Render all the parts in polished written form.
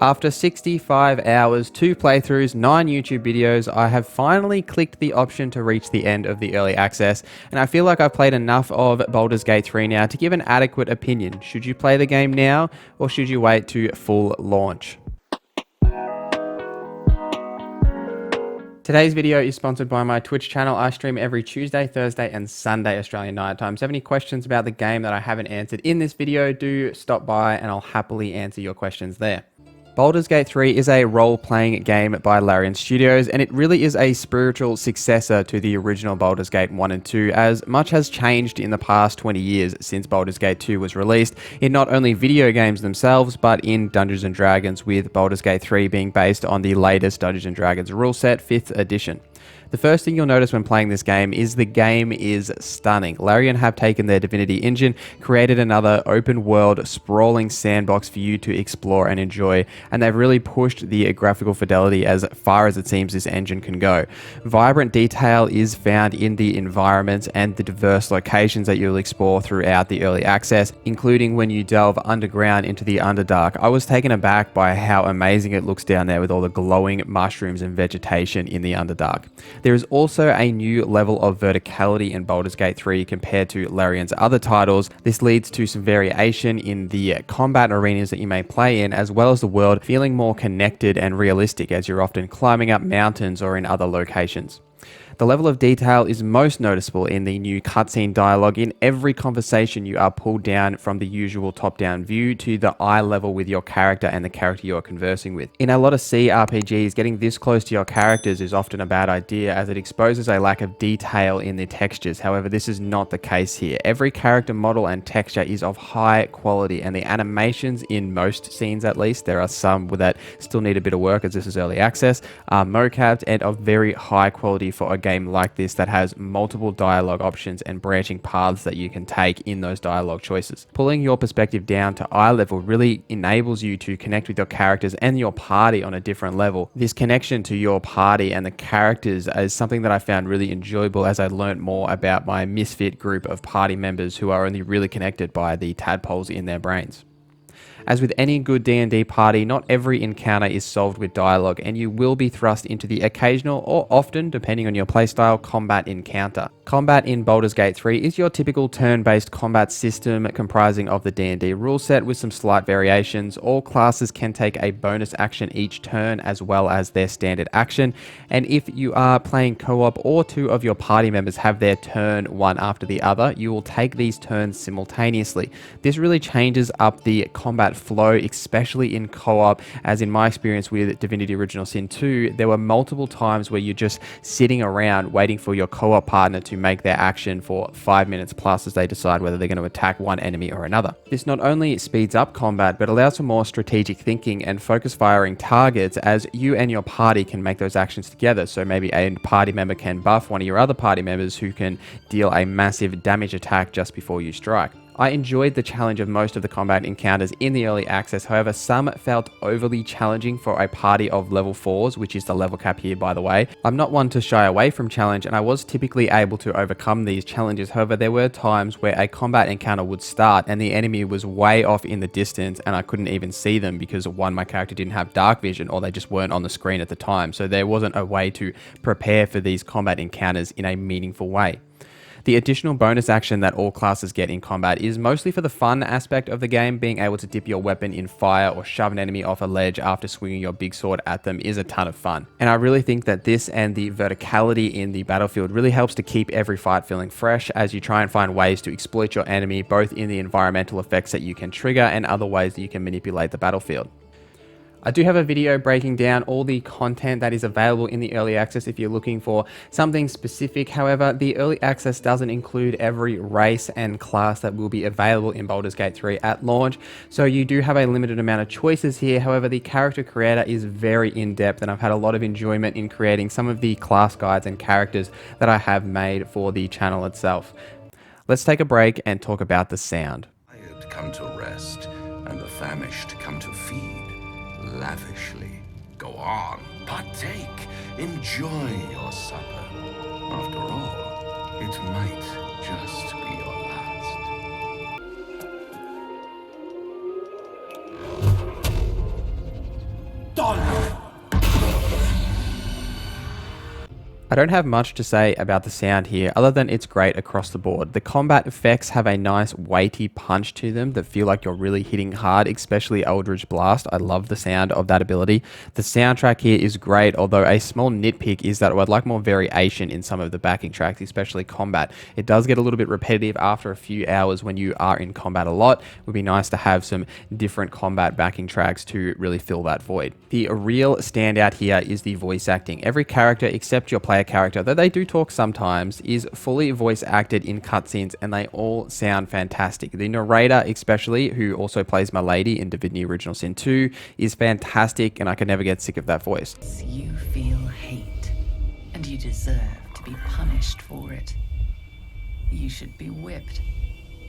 After 65 hours, 2 playthroughs, 9 YouTube videos, I have finally clicked the option to reach the end of the early access, and I feel like I've played enough of Baldur's Gate 3 now to give an adequate opinion. Should you play the game now, or should you wait to full launch? Today's video is sponsored by my Twitch channel. I stream every Tuesday, Thursday, and Sunday Australian night time. So if you have any questions about the game that I haven't answered in this video, do stop by and I'll happily answer your questions there. Baldur's Gate 3 is a role-playing game by Larian Studios, and it really is a spiritual successor to the original Baldur's Gate 1 and 2, as much has changed in the past 20 years since Baldur's Gate 2 was released, in not only video games themselves, but in Dungeons & Dragons, with Baldur's Gate 3 being based on the latest Dungeons & Dragons rule set, 5th edition. The first thing you'll notice when playing this game is the game is stunning. Larian have taken their Divinity engine, created another open world, sprawling sandbox for you to explore and enjoy, and they've really pushed the graphical fidelity as far as it seems this engine can go. Vibrant detail is found in the environments and the diverse locations that you'll explore throughout the early access, including when you delve underground into the Underdark. I was taken aback by how amazing it looks down there with all the glowing mushrooms and vegetation in the Underdark. There is also a new level of verticality in Baldur's Gate 3 compared to Larian's other titles. This leads to some variation in the combat arenas that you may play in, as well as the world feeling more connected and realistic as you're often climbing up mountains or in other locations. The level of detail is most noticeable in the new cutscene dialogue. In every conversation, you are pulled down from the usual top-down view to the eye level with your character and the character you're conversing with. In a lot of CRPGs, getting this close to your characters is often a bad idea, as it exposes a lack of detail in the textures. However, this is not the case here. Every character model and texture is of high quality, and the animations, in most scenes at least, there are some that still need a bit of work as this is early access, are mocapped and of very high quality for a game like this that has multiple dialogue options and branching paths that you can take in those dialogue choices. Pulling your perspective down to eye level really enables you to connect with your characters and your party on a different level. This connection to your party and the characters is something that I found really enjoyable as I learned more about my misfit group of party members who are only really connected by the tadpoles in their brains. As with any good D&D party, not every encounter is solved with dialogue, and you will be thrust into the occasional, or often, depending on your playstyle, combat encounter. Combat in Baldur's Gate 3 is your typical turn-based combat system comprising of the D&D rule set with some slight variations. All classes can take a bonus action each turn as well as their standard action, and if you are playing co-op or two of your party members have their turn one after the other, you will take these turns simultaneously. This really changes up the combat flow, especially in co-op, as in my experience with Divinity Original Sin 2, there were multiple times where you're just sitting around waiting for your co-op partner to make their action for 5 minutes plus as they decide whether they're going to attack one enemy or another. This not only speeds up combat, but allows for more strategic thinking and focus firing targets, as you and your party can make those actions together. So maybe a party member can buff one of your other party members who can deal a massive damage attack just before you strike. I enjoyed the challenge of most of the combat encounters in the early access, however some felt overly challenging for a party of level 4s, which is the level cap here by the way. I'm not one to shy away from challenge, and I was typically able to overcome these challenges. However, there were times where a combat encounter would start and the enemy was way off in the distance and I couldn't even see them because one, my character didn't have dark vision, or they just weren't on the screen at the time, so there wasn't a way to prepare for these combat encounters in a meaningful way. The additional bonus action that all classes get in combat is mostly for the fun aspect of the game. Being able to dip your weapon in fire or shove an enemy off a ledge after swinging your big sword at them is a ton of fun. And I really think that this and the verticality in the battlefield really helps to keep every fight feeling fresh as you try and find ways to exploit your enemy, both in the environmental effects that you can trigger and other ways that you can manipulate the battlefield. I do have a video breaking down all the content that is available in the early access if you're looking for something specific. However, the early access doesn't include every race and class that will be available in Baldur's Gate 3 at launch, so you do have a limited amount of choices here. However, the character creator is very in-depth, and I've had a lot of enjoyment in creating some of the class guides and characters that I have made for the channel itself. Let's take a break and talk about the sound. Tired come to rest, and the famished come to feed. Lavishly. Go on, partake, enjoy your supper. After all, it might just be your last. I don't have much to say about the sound here other than it's great across the board. The combat effects have a nice weighty punch to them that feel like you're really hitting hard, especially Eldritch Blast. I love the sound of that ability. The soundtrack here is great, although a small nitpick is that I'd like more variation in some of the backing tracks, especially combat. It does get a little bit repetitive after a few hours when you are in combat a lot. It would be nice to have some different combat backing tracks to really fill that void. The real standout here is the voice acting. Every character except your player character, though they do talk sometimes, is fully voice acted in cutscenes and they all sound fantastic. The narrator especially, who also plays my lady in Divinity Original Sin 2, is fantastic and I can never get sick of that voice. You feel hate, and you deserve to be punished for it. You should be whipped,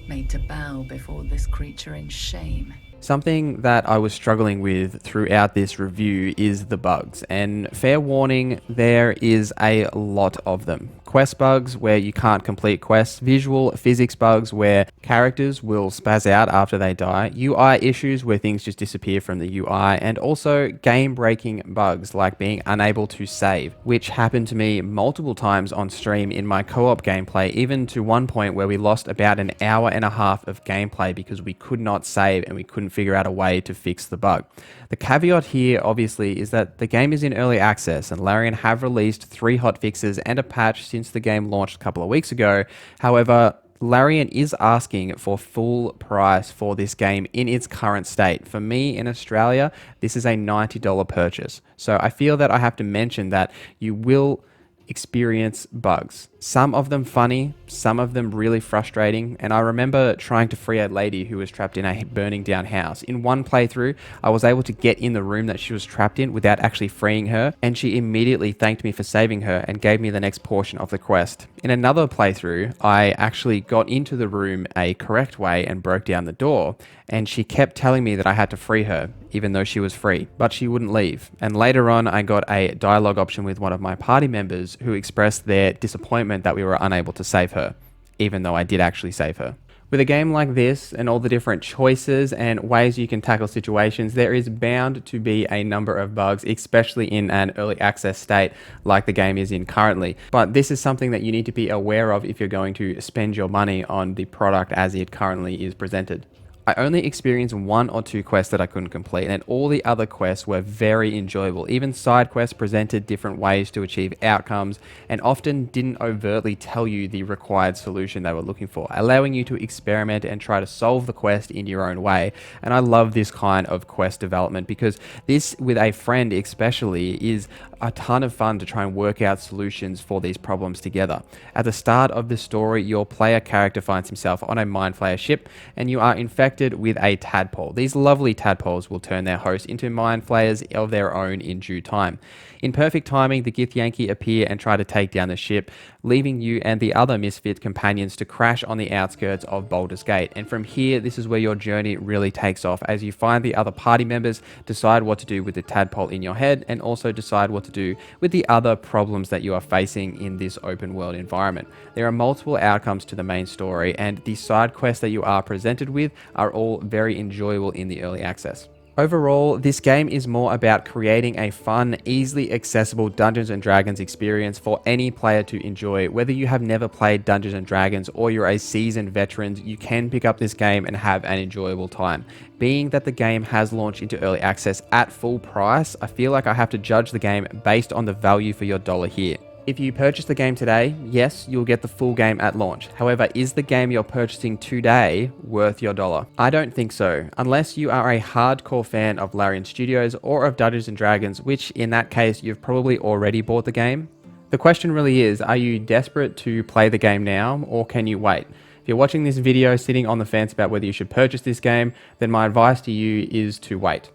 made to bow before this creature in shame. Something that I was struggling with throughout this review is the bugs, and fair warning, there is a lot of them. Quest bugs where you can't complete quests, visual physics bugs where characters will spaz out after they die, UI issues where things just disappear from the UI, and also game-breaking bugs like being unable to save, which happened to me multiple times on stream in my co-op gameplay, even to one point where we lost about an hour and a half of gameplay because we could not save and we couldn't figure out a way to fix the bug. The caveat here obviously is that the game is in early access and Larian have released 3 hotfixes and a patch since the game launched a couple of weeks ago. However, Larian is asking for full price for this game in its current state. For me in Australia, this is a $90 purchase. So I feel that I have to mention that you will experience bugs. Some of them funny, some of them really frustrating, and I remember trying to free a lady who was trapped in a burning down house. In one playthrough, I was able to get in the room that she was trapped in without actually freeing her, and she immediately thanked me for saving her and gave me the next portion of the quest. In another playthrough, I actually got into the room a correct way and broke down the door, and she kept telling me that I had to free her, even though she was free, but she wouldn't leave. And later on, I got a dialogue option with one of my party members who expressed their disappointment that we were unable to save her, even though I did actually save her. With a game like this and all the different choices and ways you can tackle situations, there is bound to be a number of bugs, especially in an early access state like the game is in currently. But this is something that you need to be aware of if you're going to spend your money on the product as it currently is presented. I only experienced 1 or 2 quests that I couldn't complete, and all the other quests were very enjoyable. Even side quests presented different ways to achieve outcomes and often didn't overtly tell you the required solution they were looking for, allowing you to experiment and try to solve the quest in your own way. And I love this kind of quest development because this, with a friend especially, is a ton of fun to try and work out solutions for these problems together. At the start of the story, your player character finds himself on a Mind Flayer ship and you are infected with a tadpole. These lovely tadpoles will turn their host into Mind Flayers of their own in due time. In perfect timing, the Githyanki appear and try to take down the ship, leaving you and the other misfit companions to crash on the outskirts of Baldur's Gate. And from here, this is where your journey really takes off as you find the other party members, decide what to do with the tadpole in your head, and also decide what to do with the other problems that you are facing in this open world environment. There are multiple outcomes to the main story, and the side quests that you are presented with are all very enjoyable in the early access. Overall, this game is more about creating a fun, easily accessible Dungeons & Dragons experience for any player to enjoy. Whether you have never played Dungeons & Dragons or you're a seasoned veteran, you can pick up this game and have an enjoyable time. Being that the game has launched into early access at full price, I feel like I have to judge the game based on the value for your dollar here. If you purchase the game today, yes, you'll get the full game at launch. However, is the game you're purchasing today worth your dollar? I don't think so, unless you are a hardcore fan of Larian Studios or of Dungeons & Dragons, which in that case, you've probably already bought the game. The question really is, are you desperate to play the game now, or can you wait? If you're watching this video sitting on the fence about whether you should purchase this game, then my advice to you is to wait.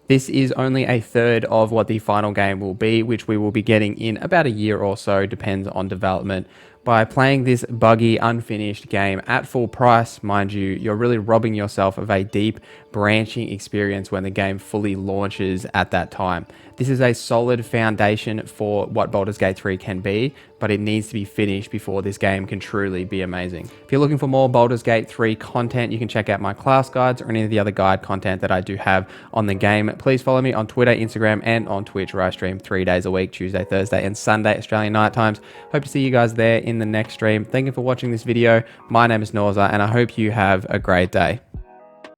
This is only a third of what the final game will be, which we will be getting in about a year or so, depends on development. By playing this buggy, unfinished game at full price, mind you, you're really robbing yourself of a deep, branching experience when the game fully launches at that time. This is a solid foundation for what Baldur's Gate 3 can be, but it needs to be finished before this game can truly be amazing. If you're looking for more Baldur's Gate 3 content, you can check out my class guides or any of the other guide content that I do have on the game. Please follow me on Twitter, Instagram, and on Twitch, where I stream 3 days a week, Tuesday, Thursday, and Sunday, Australian night times. Hope to see you guys there in the next stream. Thank you for watching this video. My name is Norza, and I hope you have a great day.